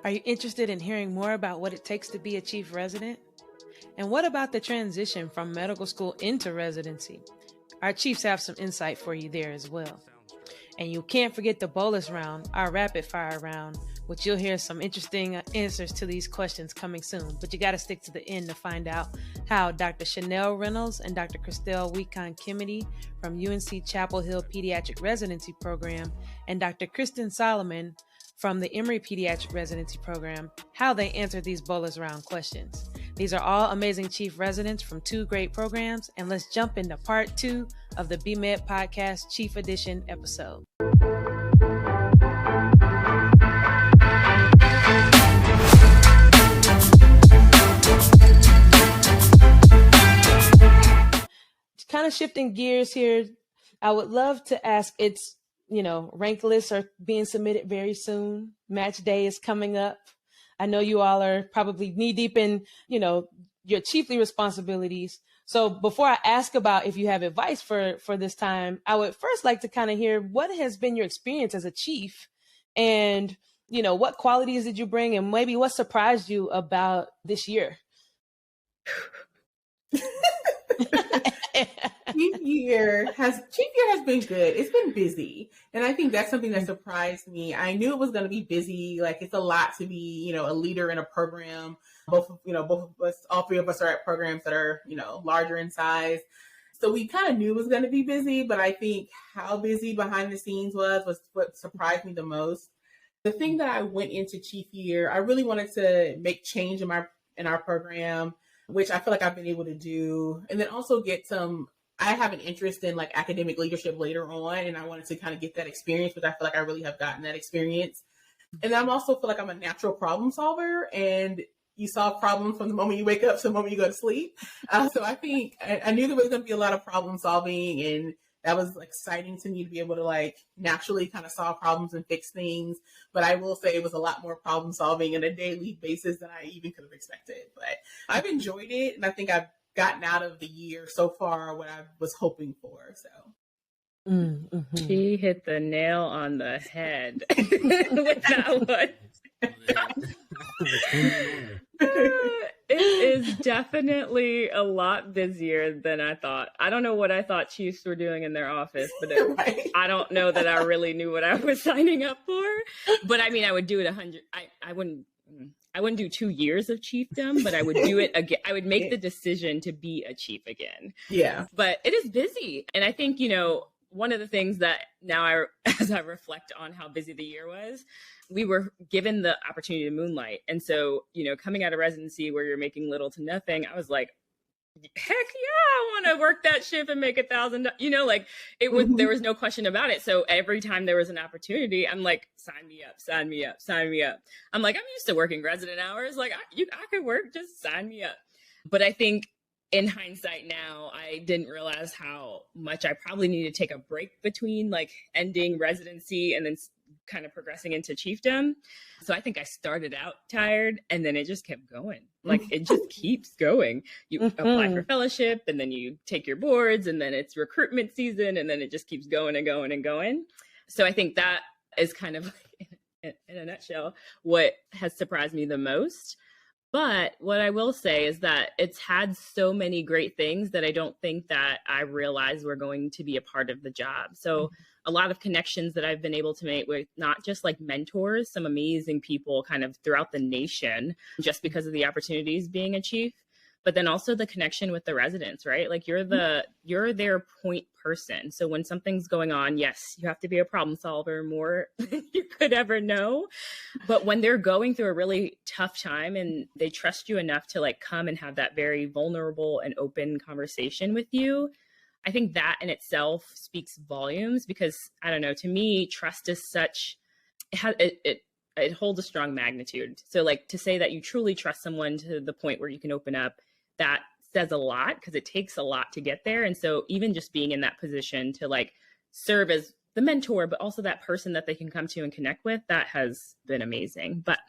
Are you interested in hearing more about what it takes to be a chief resident? And what about the transition from medical school into residency? Our chiefs have some insight for you there as well. And you can't forget the Bolus Round, our rapid fire round, which you'll hear some interesting answers to these questions coming soon. But you got to stick to the end to find out how Dr. Shenell Reynolds and Dr. Christel Wekon-Kemeni from UNC Chapel Hill Pediatric Residency Program and Dr. Kristen Solomon from the Emory Pediatric Residency Program, how they answered these Bolus Round questions. These are all amazing chief residents from 2 great programs, and let's jump into part 2 of the BMed Podcast Chief Edition episode. Kind of shifting gears here, I would love to ask, rank lists are being submitted very soon. Match day is coming up. I know you all are probably knee deep in, your chiefly responsibilities. So before I ask about if you have advice for this time, I would first like to kind of hear what has been your experience as a chief and, what qualities did you bring and maybe what surprised you about this year? Chief year has been good. It's been busy. And I think that's something that surprised me. I knew it was going to be busy. Like, it's a lot to be, a leader in a program. Both of us, all 3 of us are at programs that are, larger in size. So we kind of knew it was going to be busy, but I think how busy behind the scenes was what surprised me the most. The thing that I went into chief year, I really wanted to make change in our program, which I feel like I've been able to do. And then also I have an interest in like academic leadership later on, and I wanted to kind of get that experience, which I feel like I really have gotten that experience. And I also feel like I'm a natural problem solver, and you solve problems from the moment you wake up to the moment you go to sleep. So I think I knew there was going to be a lot of problem solving, and that was exciting to me to be able to like naturally kind of solve problems and fix things. But I will say it was a lot more problem solving on a daily basis than I even could have expected. But I've enjoyed it, and I think I've gotten out of the year so far what I was hoping for. So mm-hmm. She hit the nail on the head with that one. It is definitely a lot busier than I thought. I don't know what I thought chiefs were doing in their office, but right. I don't know that I really knew what I was signing up for. But I mean, I would do it 100. I wouldn't do 2 years of chiefdom, but I would do it again. I would make the decision to be a chief again. Yeah. But it is busy. And I think, one of the things that now as I reflect on how busy the year was, we were given the opportunity to moonlight. And so, coming out of residency where you're making little to nothing, I was like, heck yeah, I want to work that shift and make $1,000. It was, there was no question about it. So every time there was an opportunity, I'm like, sign me up, sign me up, sign me up. I'm like, I'm used to working resident hours. Like I could work, just sign me up. But I think in hindsight now, I didn't realize how much I probably needed to take a break between like ending residency and then kind of progressing into chiefdom. So I think I started out tired and then it just kept going. Like it just keeps going. You apply for fellowship and then you take your boards and then it's recruitment season and then it just keeps going and going and going. So I think that is kind of like, in a nutshell, what has surprised me the most. But what I will say is that it's had so many great things that I don't think that I realized were going to be a part of the job. So a lot of connections that I've been able to make with not just like mentors, some amazing people kind of throughout the nation, just because of the opportunities being a chief, but then also the connection with the residents, right? Like you're their point person. So when something's going on, yes, you have to be a problem solver more than you could ever know. But when they're going through a really tough time and they trust you enough to like come and have that very vulnerable and open conversation with you, I think that in itself speaks volumes because, I don't know, to me, trust is such, it holds a strong magnitude. So like to say that you truly trust someone to the point where you can open up, that says a lot because it takes a lot to get there. And so even just being in that position to like serve as the mentor, but also that person that they can come to and connect with, that has been amazing. But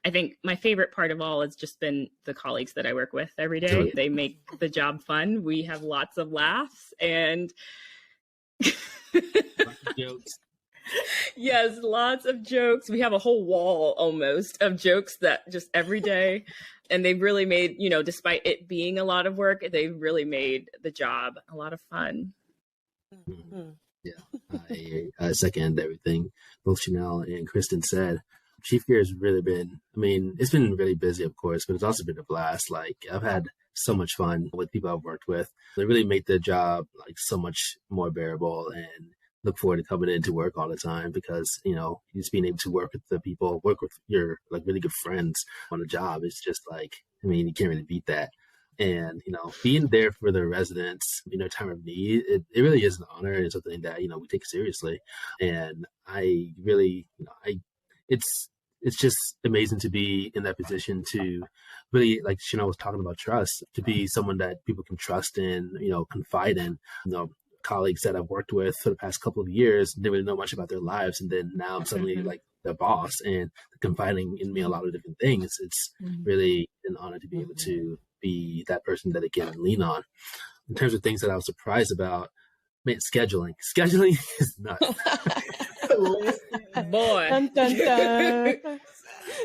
I think my favorite part of all has just been the colleagues that I work with every day. They make the job fun. We have lots of laughs and jokes. Yes, lots of jokes. We have a whole wall almost of jokes that just every day. And they've really made, despite it being a lot of work, they've really made the job a lot of fun. Mm-hmm. I second everything both Shenell and Kristen said. Chief Gear has really been, it's been really busy, of course, but it's also been a blast. Like, I've had so much fun with people I've worked with. They really make the job like so much more bearable, and look forward to coming in to work all the time because, just being able to work with the people, work with your like really good friends on a job is just like, you can't really beat that. And, being there for the residents, time of need, it really is an honor and something that, we take seriously. And I really, it's just amazing to be in that position to really, like Shenell was talking about, trust, to be someone that people can trust in, confide in. Colleagues that I've worked with for the past couple of years didn't really know much about their lives, and then now I'm suddenly like their boss and confiding in me a lot of different things. It's really an honor to be able to be that person that they can lean on. In terms of things that I was surprised about, scheduling is nuts. Boy. Dun, dun, dun.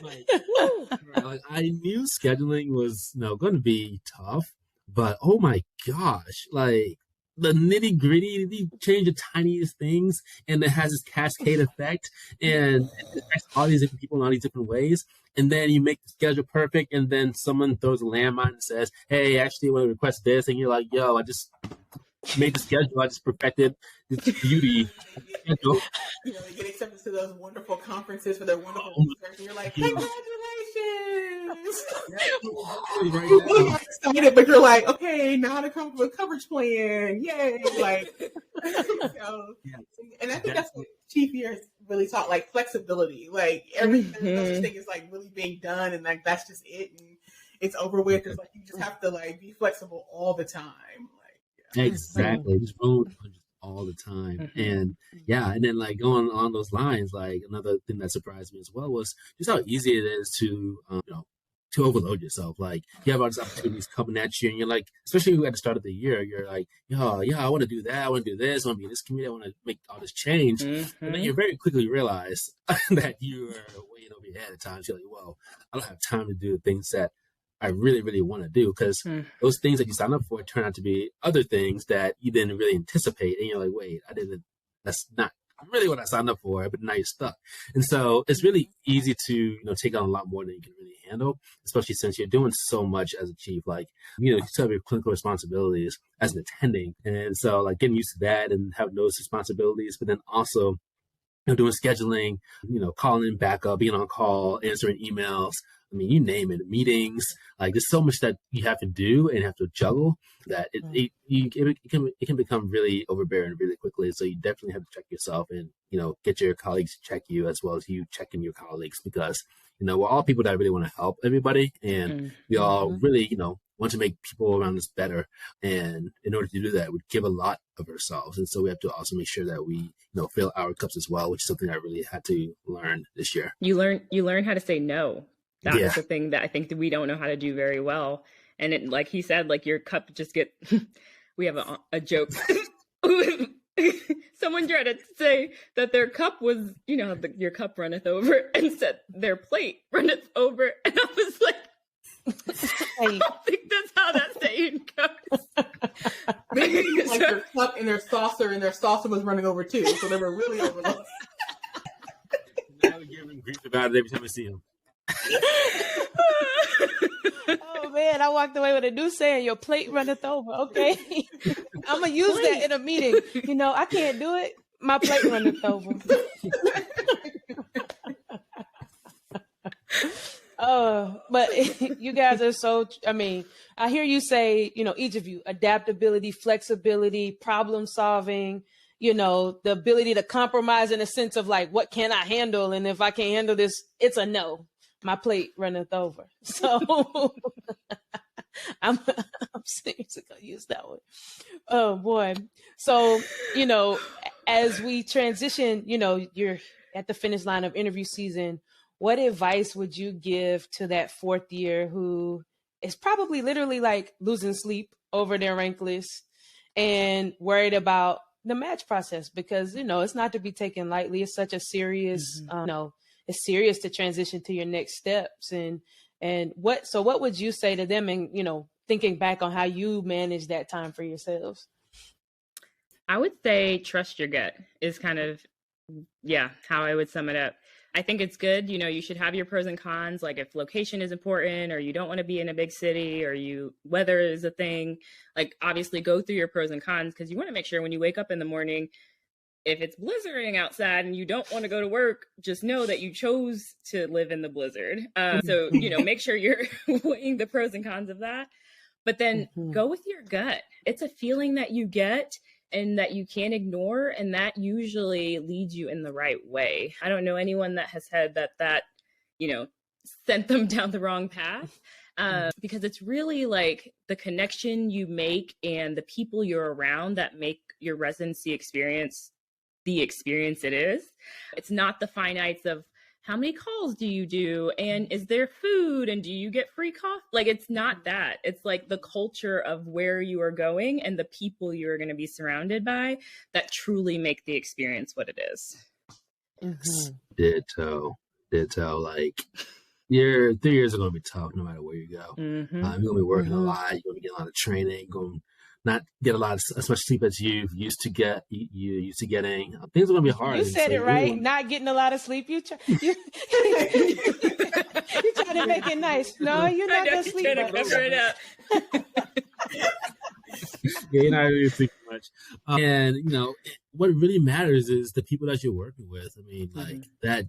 Like, I knew scheduling was going to be tough, but oh my gosh, like the nitty gritty, you change the tiniest things and it has this cascade effect and it affects all these different people in all these different ways. And then you make the schedule perfect, and then someone throws a landmine and says, hey, actually, I want to request this. And you're like, yo, I just made the schedule. I just perfected this beauty schedule. They get accepted to those wonderful conferences for their wonderful research, and you're like, congratulations! You're excited, but you're like, okay, now to come up with a coverage plan. Yay! Like, and I think that's what Chief here has really taught, like flexibility. Like everything, no such thing is like really being done, and like that's just it, and it's over with. It's like you just have to like be flexible all the time. Exactly. Just roll with punches all the time. And and then like going on those lines, like another thing that surprised me as well was just how easy it is to to overload yourself. Like you have all these opportunities coming at you, and you're like, especially at the start of the year, you're like, I want to do that, I want to do this, I want to be in this community, I want to make all this change. And then you very quickly realize that you are way over your head at times. You're like, well, I don't have time to do the things that I really, really want to do, because those things that you sign up for turn out to be other things that you didn't really anticipate. And you're like, wait, that's not really what I signed up for, but now you're stuck. And so it's really easy to, take on a lot more than you can really handle, especially since you're doing so much as a chief. Like, you still have your clinical responsibilities as an attending. And so like getting used to that and having those responsibilities, but then also doing scheduling, calling in backup, being on call, answering emails. You name it, meetings, like there's so much that you have to do and have to juggle that it can become really overbearing really quickly. So you definitely have to check yourself and, get your colleagues to check you as well as you checking your colleagues, because, we're all people that really want to help everybody, and we all really, want to make people around us better. And in order to do that, we give a lot of ourselves. And so we have to also make sure that we, fill our cups as well, which is something I really had to learn this year. You learn how to say no. That is the thing that I think that we don't know how to do very well. And it, like he said, like your cup just we have a joke. Someone tried to say that their cup was, your cup runneth over, and said their plate runneth over. And I was like, I don't think that's how that saying goes. Maybe like their cup and their saucer was running over too. So they were really overloaded. Now we're giving grief about it every time we see him. Oh man, I walked away with a new saying, your plate runneth over. Okay. I'm gonna use that in a meeting. I can't do it. My plate runneth over. But you guys are so, I hear you say, each of you, adaptability, flexibility, problem solving, the ability to compromise in a sense of like, what can I handle? And if I can't handle this, it's a no. My plate runneth over. So I'm seriously gonna use that one. Oh boy. So, as we transition, you're at the finish line of interview season. What advice would you give to that fourth year who is probably literally like losing sleep over their rank list and worried about the match process, because, it's not to be taken lightly. It's such a serious, it's serious to transition to your next steps. And what would you say to them, and, thinking back on how you manage that time for yourselves? I would say trust your gut is kind of, how I would sum it up. I think it's good. You should have your pros and cons. Like if location is important, or you don't want to be in a big city, or weather is a thing, like obviously go through your pros and cons, because you want to make sure when you wake up in the morning, if it's blizzarding outside and you don't want to go to work, just know that you chose to live in the blizzard. So, make sure you're weighing the pros and cons of that. But then go with your gut. It's a feeling that you get and that you can't ignore, and that usually leads you in the right way. I don't know anyone that has said that sent them down the wrong path, because it's really like the connection you make and the people you're around that make your residency experience the experience it is. It's not the finites of how many calls do you do, and is there food, and do you get free coffee? Like, it's not that. It's like the culture of where you are going and the people you're going to be surrounded by that truly make the experience what it is. Ditto. Like, your 3 years are going to be tough no matter where you go. You're going to be working a lot. You're going to get a lot of training. You're going to not get as much sleep as you used to getting. Things are going to be hard. You said it right. Not getting a lot of sleep. You trying to make it nice. No, you're not going to sleep. You're trying to cover it up. You're not really sleeping much. And, what really matters is the people that you're working with. I mean, like, that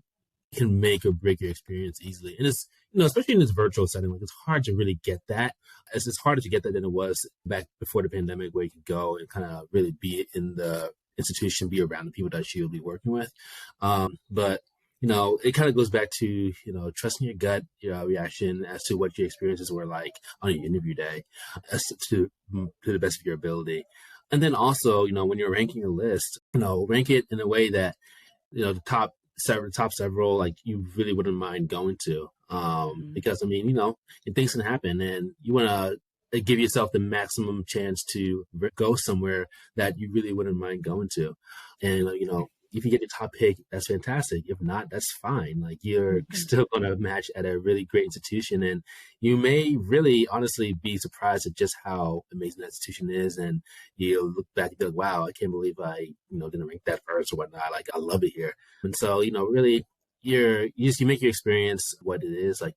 can make or break your experience easily. And it's, especially in this virtual setting, like, it's hard to really get that. It's harder to get that than it was back before the pandemic, where you could go and kind of really be in the institution, be around the people that you'll be working with. But, it kind of goes back to, trusting your gut, your reaction as to what your experiences were like on your interview day, as to the best of your ability. And then also, when you're ranking a list, rank it in a way that, the top several, like, you really wouldn't mind going to, because things can happen, and you want to give yourself the maximum chance to go somewhere that you really wouldn't mind going to. And if you get your top pick, that's fantastic. If not, that's fine. Like, you're still going to match at a really great institution, and you may really honestly be surprised at just how amazing that institution is. And you look back and be like, wow, I can't believe I didn't rank that first or whatnot. Like, I love it here. And so, really, you make your experience what it is. Like,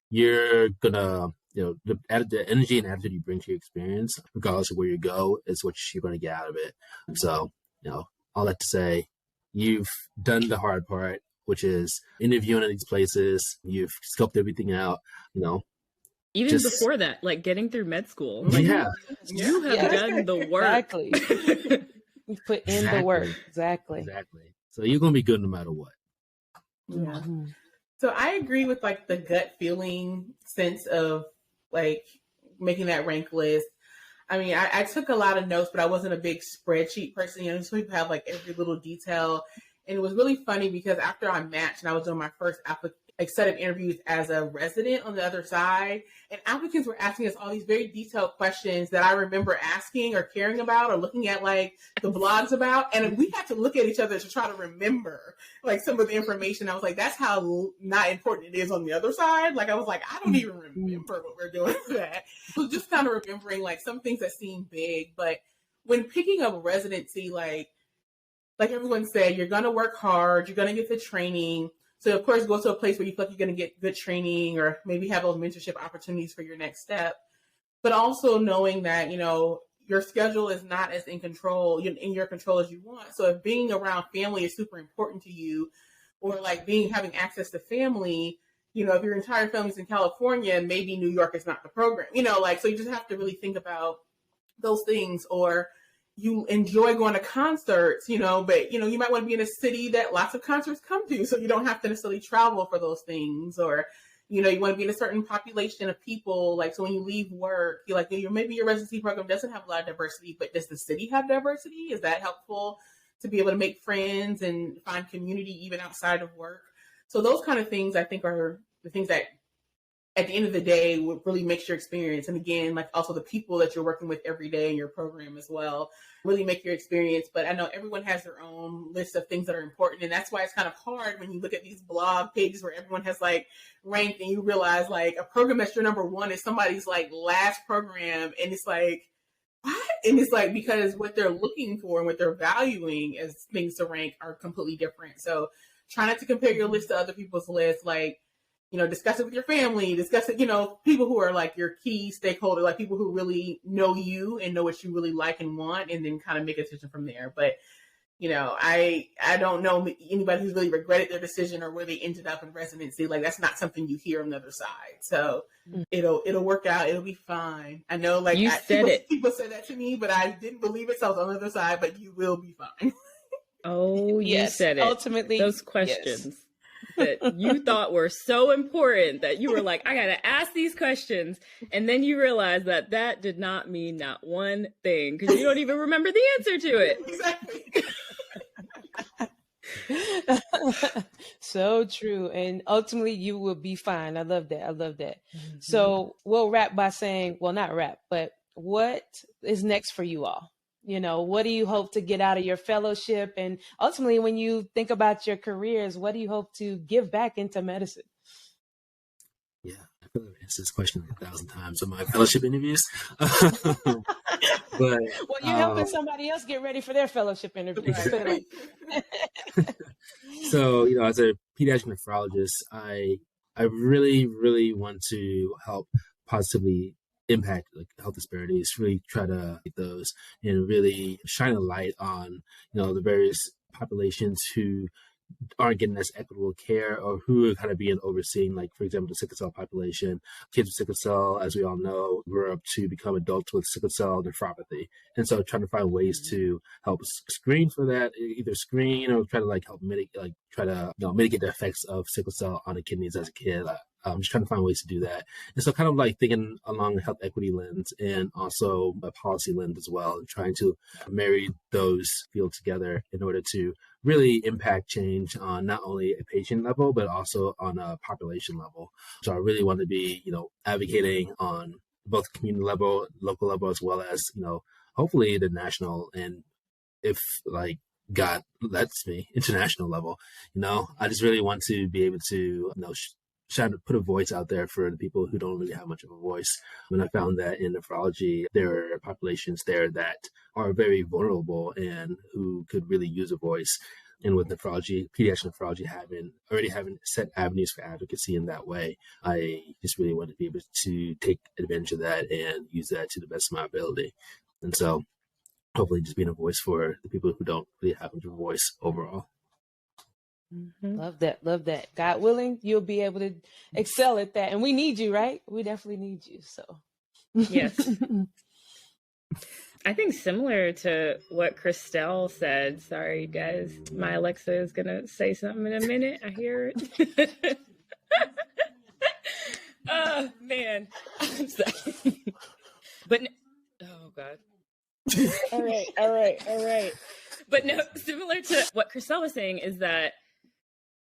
you're gonna, the energy and attitude you bring to your experience, regardless of where you go, is what you're going to get out of it. So, all that to say, you've done the hard part, which is interviewing at these places. You've scoped everything out, Even before that, like getting through med school. Like, you have done the work. Exactly. You put in the work. Exactly. So you're going to be good no matter what. Yeah. So I agree with, like, the gut feeling sense of, like, making that rank list. I mean, I took a lot of notes, but I wasn't a big spreadsheet person. So people have, like, every little detail. And it was really funny because after I matched and I was doing my first set of interviews as a resident on the other side, and applicants were asking us all these very detailed questions that I remember asking or caring about or looking at, like, the blogs about. And we had to look at each other to try to remember, like, some of the information. I was like, that's how not important it is on the other side. Like, I was like, I don't even remember what we're doing for that. So just kind of remembering, like, some things that seem big. But when picking up a residency, like everyone said, you're going to work hard, you're going to get the training. So, of course, go to a place where you feel like you're going to get good training or maybe have those mentorship opportunities for your next step. But also knowing that, your schedule is not as in your control as you want. So if being around family is super important to you, or like having access to family, if your entire family's in California, maybe New York is not the program, so you just have to really think about those things. Or you enjoy going to concerts, but, you might want to be in a city that lots of concerts come to, so you don't have to necessarily travel for those things. Or, you want to be in a certain population of people. Like, so when you leave work, you're like, maybe your residency program doesn't have a lot of diversity, but does the city have diversity? Is that helpful to be able to make friends and find community even outside of work? So those kind of things, I think, are the things that at the end of the day, what really makes your experience, and again, like also the people that you're working with every day in your program as well, really make your experience. But I know everyone has their own list of things that are important. And that's why it's kind of hard when you look at these blog pages where everyone has like ranked and you realize like a program that's your number one is somebody's like last program. And it's like, what? And it's like, because what they're looking for and what they're valuing as things to rank are completely different. So try not to compare your list to other people's lists. Like, you know, discuss it with your family, discuss it, you know, people who are like your key stakeholder, like people who really know you and know what you really like and want, and then kind of make a decision from there. But, you know, I don't know anybody who's really regretted their decision or where they ended up in residency. Like, that's not something you hear on the other side. So it'll work out. It'll be fine. I know, like, people said that to me, but I didn't believe it. So I was on the other side, but you will be fine. Oh, you said it. Ultimately, those questions that you thought were so important that you were like, I got to ask these questions. And then you realize that that did not mean not one thing because you don't even remember the answer to it. Exactly. So true. And ultimately you will be fine. I love that. Mm-hmm. So we'll wrap by saying, well, not wrap, but what is next for you all? You know, what do you hope to get out of your fellowship? And ultimately, when you think about your careers, what do you hope to give back into medicine? Yeah, I feel like I've answered this question 1,000 times in my fellowship interviews. But well, you're helping somebody else get ready for their fellowship interview. Exactly. So, you know, as a pediatric nephrologist, I really, really want to help positively impact like health disparities, really try to get those and really shine a light on, you know, the various populations who aren't getting this equitable care or who are kind of being overseen, like, for example, the sickle cell population. Kids with sickle cell, as we all know, grow up to become adults with sickle cell nephropathy. And so trying to find ways to help screen for that, either screen or try to like help mitigate, like try to, you know, mitigate the effects of sickle cell on the kidneys as a kid. I'm just trying to find ways to do that. And so kind of like thinking along the health equity lens and also a policy lens as well, and trying to marry those fields together in order to really impact change on not only a patient level, but also on a population level. So I really want to be, you know, advocating on both community level, local level, as well as, you know, hopefully the national, and if like God lets me, international level. You know, I just really want to be able to, you know, trying to put a voice out there for the people who don't really have much of a voice. When I found that in nephrology, there are populations there that are very vulnerable and who could really use a voice. And with nephrology, pediatric nephrology already having set avenues for advocacy in that way, I just really want to be able to take advantage of that and use that to the best of my ability. And so hopefully just being a voice for the people who don't really have much of a voice overall. Mm-hmm. Love that. God willing, you'll be able to excel at that. And we need you, right? We definitely need you. So, yes. I think similar to what Christel said. Sorry, you guys. My Alexa is going to say something in a minute. I hear it. Oh, man. I'm sorry. But, oh, God. All right. But no, similar to what Christel was saying is that,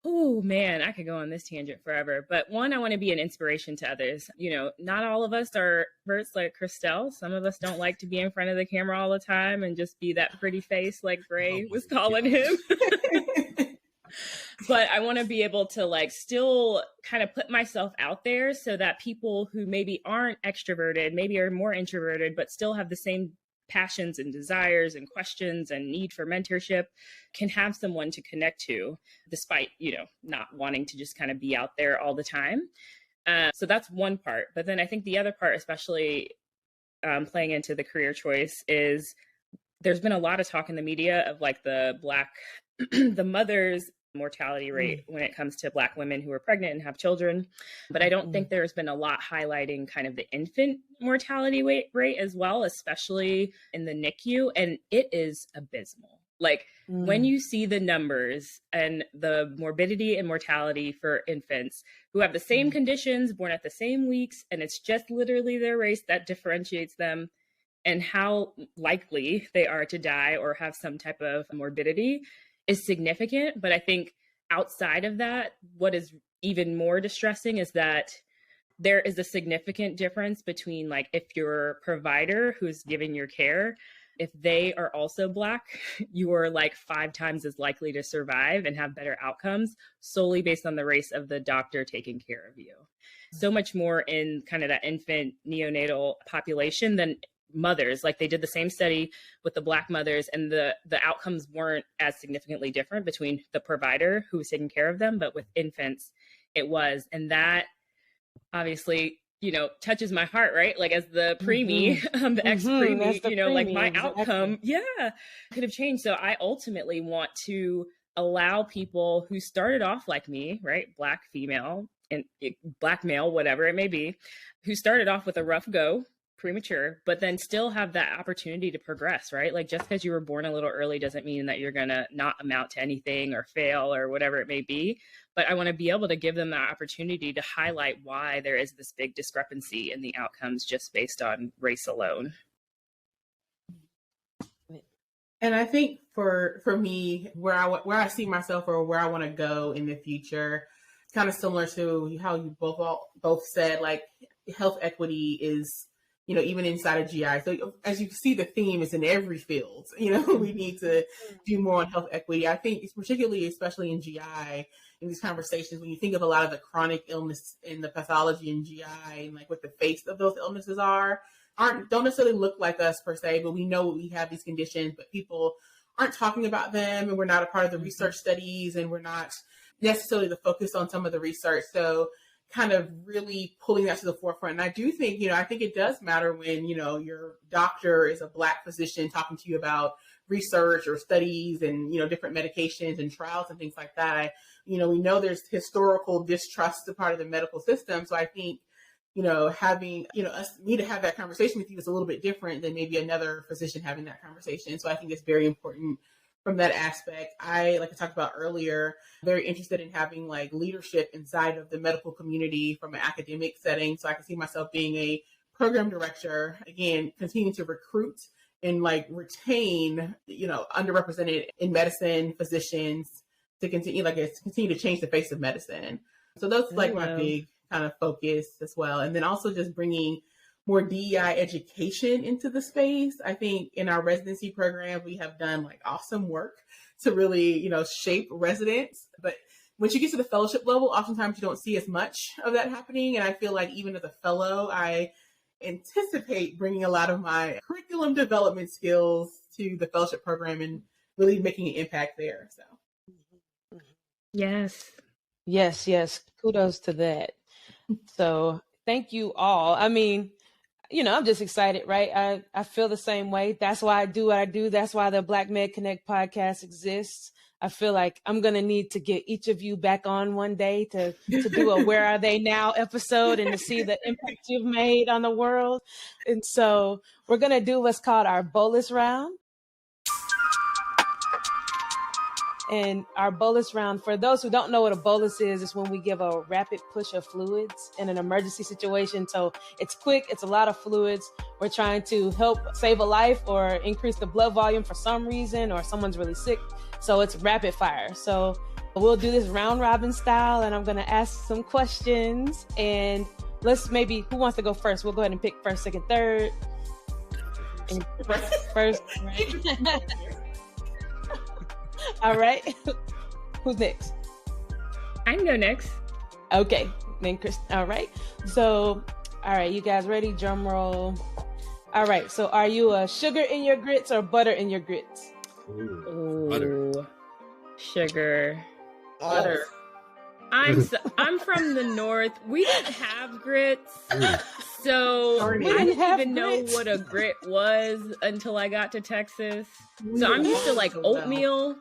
oh man, I could go on this tangent forever. But one, I want to be an inspiration to others. You know, not all of us are experts like Christel. Some of us don't like to be in front of the camera all the time and just be that pretty face like Gray was calling him. But I want to be able to like still kind of put myself out there so that people who maybe aren't extroverted, maybe are more introverted, but still have the same passions and desires and questions and need for mentorship can have someone to connect to, despite, you know, not wanting to just kind of be out there all the time. So that's one part. But then I think the other part, especially playing into the career choice, is there's been a lot of talk in the media of like the the mothers mortality rate when it comes to Black women who are pregnant and have children. But I don't think there's been a lot highlighting kind of the infant mortality rate as well, especially in the NICU. And it is abysmal. Like when you see the numbers and the morbidity and mortality for infants who have the same conditions, born at the same weeks, and it's just literally their race that differentiates them and how likely they are to die or have some type of morbidity is significant. But I think outside of that, what is even more distressing is that there is a significant difference between like if your provider who's giving your care, if they are also Black, you are like 5 times as likely to survive and have better outcomes solely based on the race of the doctor taking care of you. So much more in kind of that infant neonatal population than mothers. Like they did the same study with the Black mothers, and the outcomes weren't as significantly different between the provider who was taking care of them, but with infants it was. And that obviously, you know, touches my heart, right? Like as the preemie, the ex-preemie, you know, like my outcome, could have changed. So I ultimately want to allow people who started off like me, right? Black female and Black male, whatever it may be, who started off with a rough go, premature, but then still have that opportunity to progress, right? Like just because you were born a little early doesn't mean that you're going to not amount to anything or fail or whatever it may be. But I want to be able to give them that opportunity to highlight why there is this big discrepancy in the outcomes just based on race alone. And I think for me, where I see myself or where I want to go in the future, kind of similar to how you both said, like health equity is, you know, even inside of GI. So as you see, the theme is in every field. You know, we need to do more on health equity. I think it's particularly, especially in GI, in these conversations, when you think of a lot of the chronic illness in the pathology in GI and like what the face of those illnesses don't necessarily look like us per se, but we know we have these conditions, but people aren't talking about them, and we're not a part of the research studies, and we're not necessarily the focus on some of the research. So kind of really pulling that to the forefront. And I do think, you know, I think it does matter when, you know, your doctor is a Black physician talking to you about research or studies and, you know, different medications and trials and things like that. We know there's historical distrust a part of the medical system. So I think, you know, having, you know, me to have that conversation with you is a little bit different than maybe another physician having that conversation. So I think it's very important from that aspect. Like I talked about earlier, very interested in having like leadership inside of the medical community from an academic setting. So I can see myself being a program director, again, continuing to recruit and like retain, you know, underrepresented in medicine physicians to continue to change the face of medicine. So those like my big kind of focus as well. And then also just bringing more DEI education into the space. I think in our residency program, we have done like awesome work to really, you know, shape residents. But once you get to the fellowship level, oftentimes you don't see as much of that happening. And I feel like even as a fellow, I anticipate bringing a lot of my curriculum development skills to the fellowship program and really making an impact there. So. Yes. Kudos to that. So thank you all. I mean, you know, I'm just excited, right? I feel the same way. That's why I do what I do. That's why the Black Med Connect podcast exists. I feel like I'm going to need to get each of you back on one day to do a Where Are They Now episode and to see the impact you've made on the world. And so we're going to do what's called our Bolus Round. And our bolus round, for those who don't know what a bolus is when we give a rapid push of fluids in an emergency situation. So it's quick, it's a lot of fluids. We're trying to help save a life or increase the blood volume for some reason, or someone's really sick. So it's rapid fire. So we'll do this round robin style, and I'm going to ask some questions. And let's maybe, who wants to go first? We'll go ahead and pick first, second, third. And first, right? All right. Who's next? I can go next. Okay. Then Chris. All right. So, all right. You guys ready? Drum roll. All right. So are you a sugar in your grits or butter in your grits? Ooh. Butter. Sugar. Butter. I'm from the north. We didn't have grits. So I didn't even know what a grit was until I got to Texas. So I'm used to like oatmeal.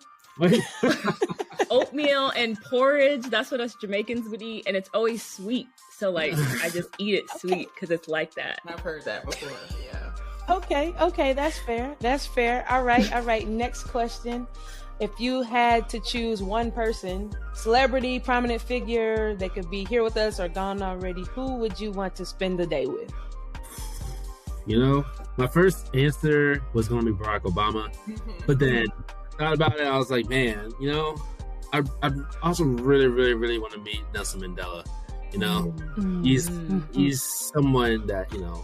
Oatmeal and porridge. That's what us Jamaicans would eat, and it's always sweet. So like I just eat it sweet because it's like that. I've heard that before. Yeah. Okay, that's fair. All right. Next question. If you had to choose one person, celebrity, prominent figure, they could be here with us or gone already, who would you want to spend the day with? You know, my first answer was going to be Barack Obama, but then thought about it. I was like, man, you know, I also really, really, really want to meet Nelson Mandela. You know, he's someone that, you know,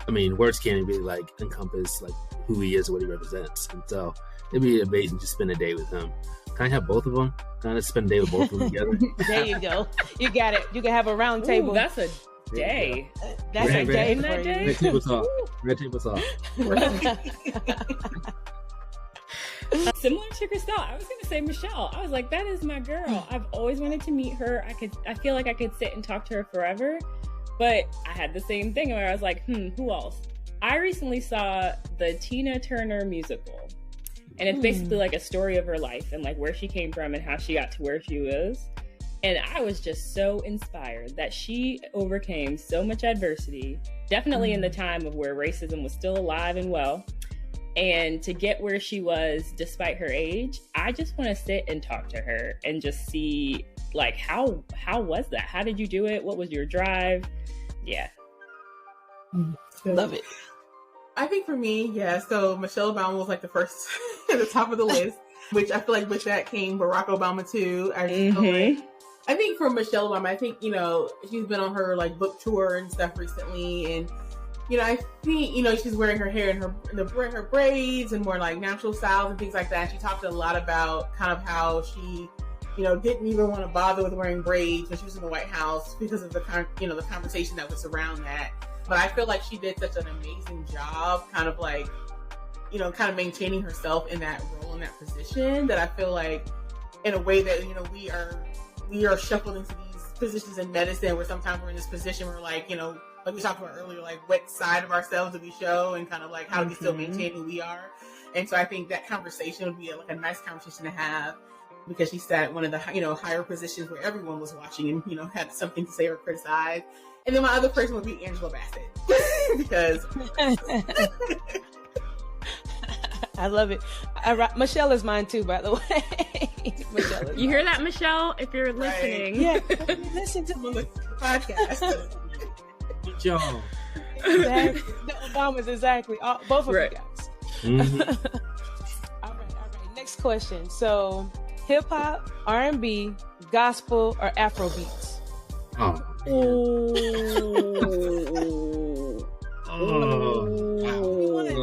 I mean, words can't really like encompass like who he is or what he represents. And so it'd be amazing to spend a day with him. Can I have both of them? Can I spend a day with both of them together? There you go. You got it. You can have a round table. Ooh, that's a day. That's a day for you. Red table talk. Red table talk. Similar to Christel, I was gonna say Michelle. I was like, that is my girl. I've always wanted to meet her. I feel like I could sit and talk to her forever. But I had the same thing where I was like, who else? I recently saw the Tina Turner musical. And it's basically like a story of her life and like where she came from and how she got to where she was. And I was just so inspired that she overcame so much adversity, definitely in the time of where racism was still alive and well. And to get where she was despite her age, I just want to sit and talk to her and just see like how was that? How did you do it? What was your drive? Yeah. Love it. I think for me, yeah, so Michelle Obama was like the first at the top of the list, which I feel like with that came Barack Obama too. I think for Michelle Obama, I think, you know, she's been on her like book tour and stuff recently, and you know, I think, you know, she's wearing her hair in her braids and more like natural styles and things like that. She talked a lot about kind of how she, you know, didn't even want to bother with wearing braids when she was in the White House because of the conversation that was around that. But I feel like she did such an amazing job kind of like, you know, kind of maintaining herself in that role, in that position, that I feel like in a way that, you know, we are shuffled into these positions in medicine where sometimes we're in this position where like, you know, like we talked about earlier, like what side of ourselves do we show and kind of like how do we still maintain who we are. And so I think that conversation would be like a nice conversation to have, because she sat at one of the, you know, higher positions where everyone was watching and, you know, had something to say or criticize. And then my other person would be Angela Bassett because I love it. Michelle is mine too, by the way. You hear that, Michelle? If you're listening, yeah, listen to the podcast. Good job. Exactly. The Obamas, exactly. Both of you guys. Mm-hmm. All right. Next question. So, hip hop, R&B, gospel, or Afrobeats? Oh.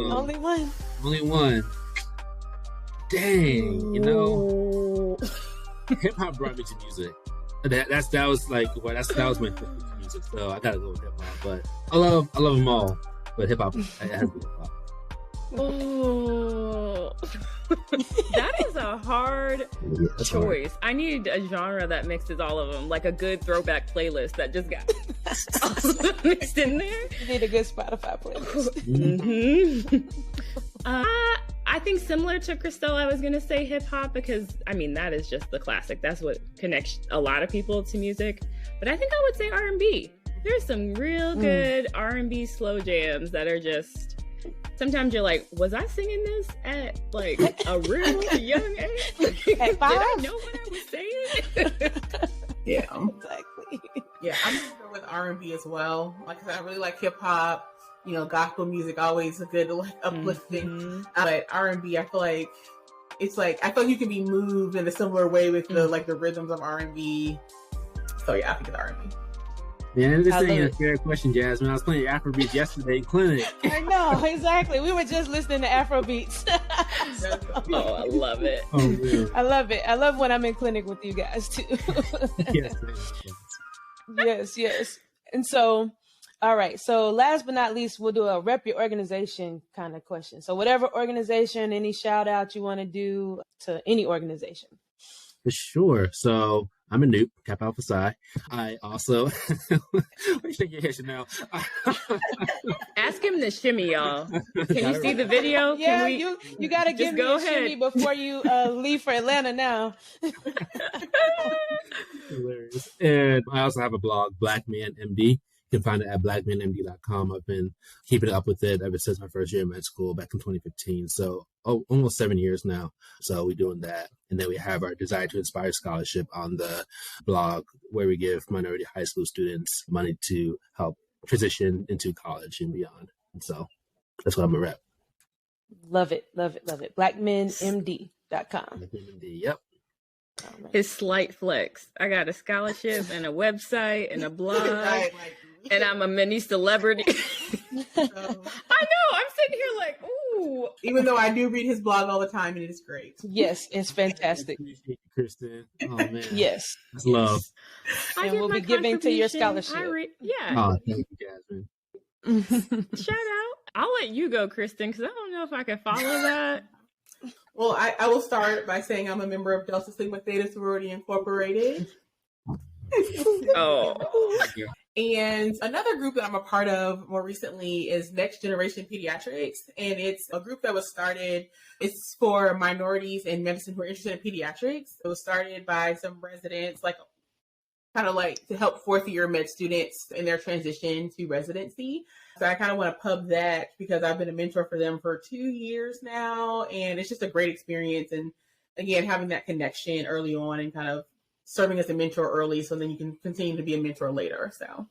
Only one. Only one. Dang, you know, hip hop brought me to music. That was my music. So I gotta go with hip hop. But I love them all. But hip hop, I have to hip hop. Oh, that is a hard choice. Hard. I need a genre that mixes all of them, like a good throwback playlist that just got mixed in there. You need a good Spotify playlist. I think similar to Christel, I was gonna say hip hop because I mean that is just the classic. That's what connects a lot of people to music. But I think I would say R&B. There's some real good R&B slow jams that are just. Sometimes you're like, was I singing this at like a real young age? At 5? Did I know what I was saying? Yeah, exactly. Yeah, I'm gonna go with R&B as well. Like I said, I really like hip hop. You know, gospel music always a good like uplifting. But R&B, I feel like it's like I feel like you can be moved in a similar way with the like the rhythms of R&B. So yeah, I think it's R&B. Yeah, this ain't a fair question, Jasmine. I was playing Afrobeats yesterday in clinic. I know, exactly. We were just listening to Afrobeats. Oh, I love it. Oh, really? I love it. I love when I'm in clinic with you guys too. Yes. And so, all right. So last but not least, we'll do a rep your organization kind of question. So whatever organization, any shout out you want to do to any organization. For sure. So I'm a Nuke, Kappa Alpha Psi. I also, what do you think you're here, Shenell? Ask him to shimmy, y'all. Can you see the video? Yeah, you got to give me a shimmy before you leave for Atlanta now. Hilarious. And I also have a blog, Black Man MD. You can find it at blackmanmd.com. I've been keeping up with it ever since my first year in med school back in 2015. So almost 7 years now. So we're doing that. And then we have our Desire to Inspire scholarship on the blog where we give minority high school students money to help transition into college and beyond. And so that's what I'm a rep. Love it. Blackmanmd.com. Blackmanmd, yep. All his slight flex. I got a scholarship and a website and a blog, right, like, and I'm a mini celebrity. I know. I'm sitting here like, ooh. Even though I do read his blog all the time, and it is great. Yes, it's fantastic. Appreciate you, Kristen. Oh man, yes, that's love. And we'll be giving to your scholarship. Yeah. Oh, thank you, Jasmine. Shout out. I'll let you go, Kristen, because I don't know if I can follow that. Well, I will start by saying I'm a member of Delta Sigma Theta Sorority Incorporated. Oh. And another group that I'm a part of more recently is Next Generation Pediatrics. And it's a group that was started, it's for minorities in medicine who are interested in pediatrics. It was started by some residents, like kind of like to help fourth year med students in their transition to residency. So I kind of want to pub that because I've been a mentor for them for 2 years now. And it's just a great experience. And again, having that connection early on and kind of serving as a mentor early so then you can continue to be a mentor later. So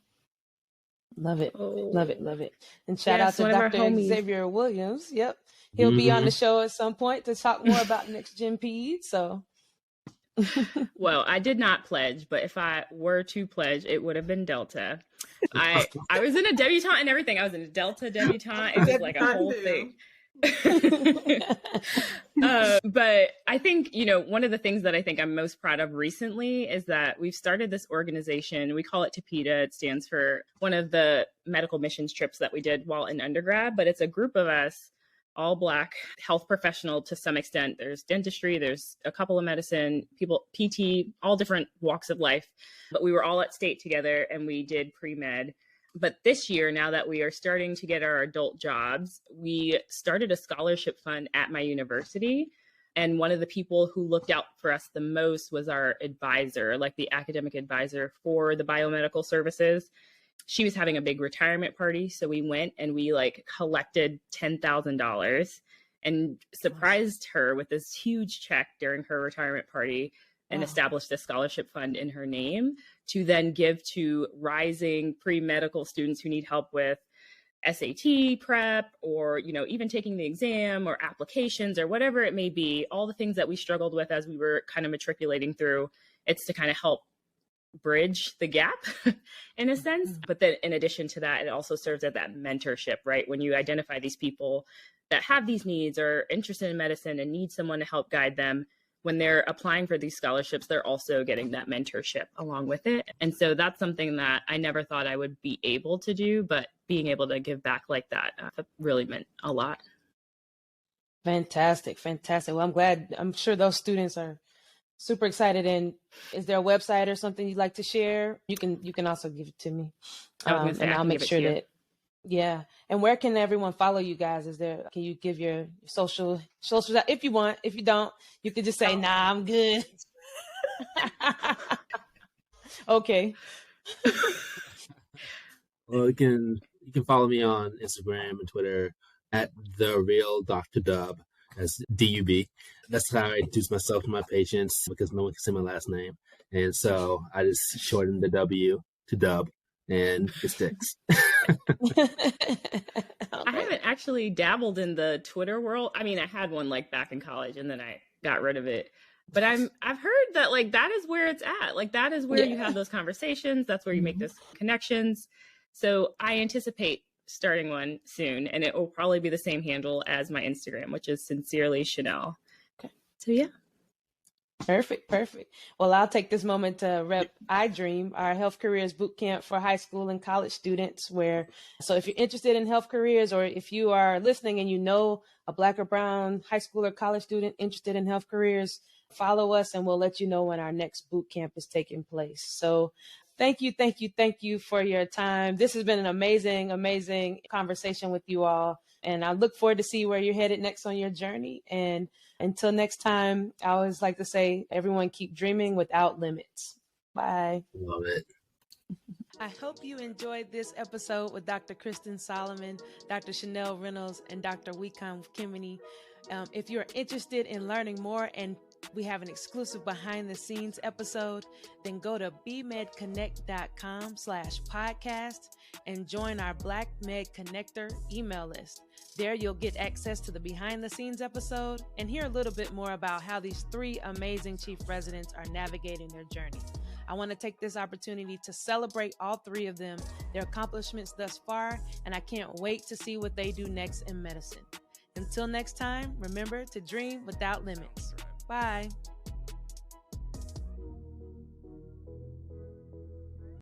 love it. Love it. Love it. And shout out to Dr. Xavier Williams. Yep. He'll be on the show at some point to talk more about Next Gen Peds. So well, I did not pledge, but if I were to pledge, it would have been Delta. I was in a debutante and everything. I was in a Delta debutante. It was like a whole thing. But I think, one of the things that I think I'm most proud of recently is that we've started this organization. We call it TAPITA. It stands for one of the medical missions trips that we did while in undergrad, but it's a group of us, all Black health professional to some extent. There's dentistry, there's a couple of medicine people, PT, all different walks of life, but we were all at state together and we did pre-med. But this year, now that we are starting to get our adult jobs, we started a scholarship fund at my university. And one of the people who looked out for us the most was our advisor, like the academic advisor for the biomedical services. She was having a big retirement party. So we went and we collected $10,000 and surprised her with this huge check during her retirement party and established a scholarship fund in her name to then give to rising pre-medical students who need help with SAT prep or, even taking the exam or applications or whatever it may be, all the things that we struggled with as we were kind of matriculating through. It's to kind of help bridge the gap in a sense. But then in addition to that, it also serves as that mentorship, right? When you identify these people that have these needs or are interested in medicine and need someone to help guide them, when they're applying for these scholarships, they're also getting that mentorship along with it. And so that's something that I never thought I would be able to do, but being able to give back like that really meant a lot. Fantastic. Fantastic. Well, I'm sure those students are super excited. And is there a website or something you'd like to share? You can also give it to me. And I'll make sure that, yeah. And where can everyone follow you guys? Can you give your socials out if you want? If you don't, you can just say, nah, I'm good. Okay. Well, you can follow me on Instagram and Twitter at The Real Dr. Dub. That's DUB. That's how I introduce myself to my patients because no one can say my last name. And so I just shorten the W to Dub and it sticks. I haven't actually dabbled in the Twitter world. I mean, I had one back in college and then I got rid of it. But I've heard that that is where it's at. That is where you have those conversations. That's where you make those connections. So I anticipate starting one soon, and it will probably be the same handle as my Instagram, which is Sincerely Shenell. Okay. So yeah. Perfect. Well, I'll take this moment to rep iDream, our health careers boot camp for high school and college students. So if you're interested in health careers, or if you are listening and you know a Black or brown high school or college student interested in health careers, follow us and we'll let you know when our next boot camp is taking place. So thank you for your time. This has been an amazing conversation with you all. And I look forward to see where you're headed next on your journey. And until next time, I always like to say, everyone keep dreaming without limits. Bye. Love it. I hope you enjoyed this episode with Dr. Kristen Solomon, Dr. Shenell Reynolds, and Dr. Wekon-Kemeni. If you're interested in learning more and we have an exclusive behind the scenes episode, then go to bmedconnect.com/podcast and join our Black Med Connector email list. There you'll get access to the behind the scenes episode and hear a little bit more about how these 3 amazing chief residents are navigating their journey. I want to take this opportunity to celebrate all 3 of them, their accomplishments thus far, and I can't wait to see what they do next in medicine. Until next time, remember to dream without limits. Bye.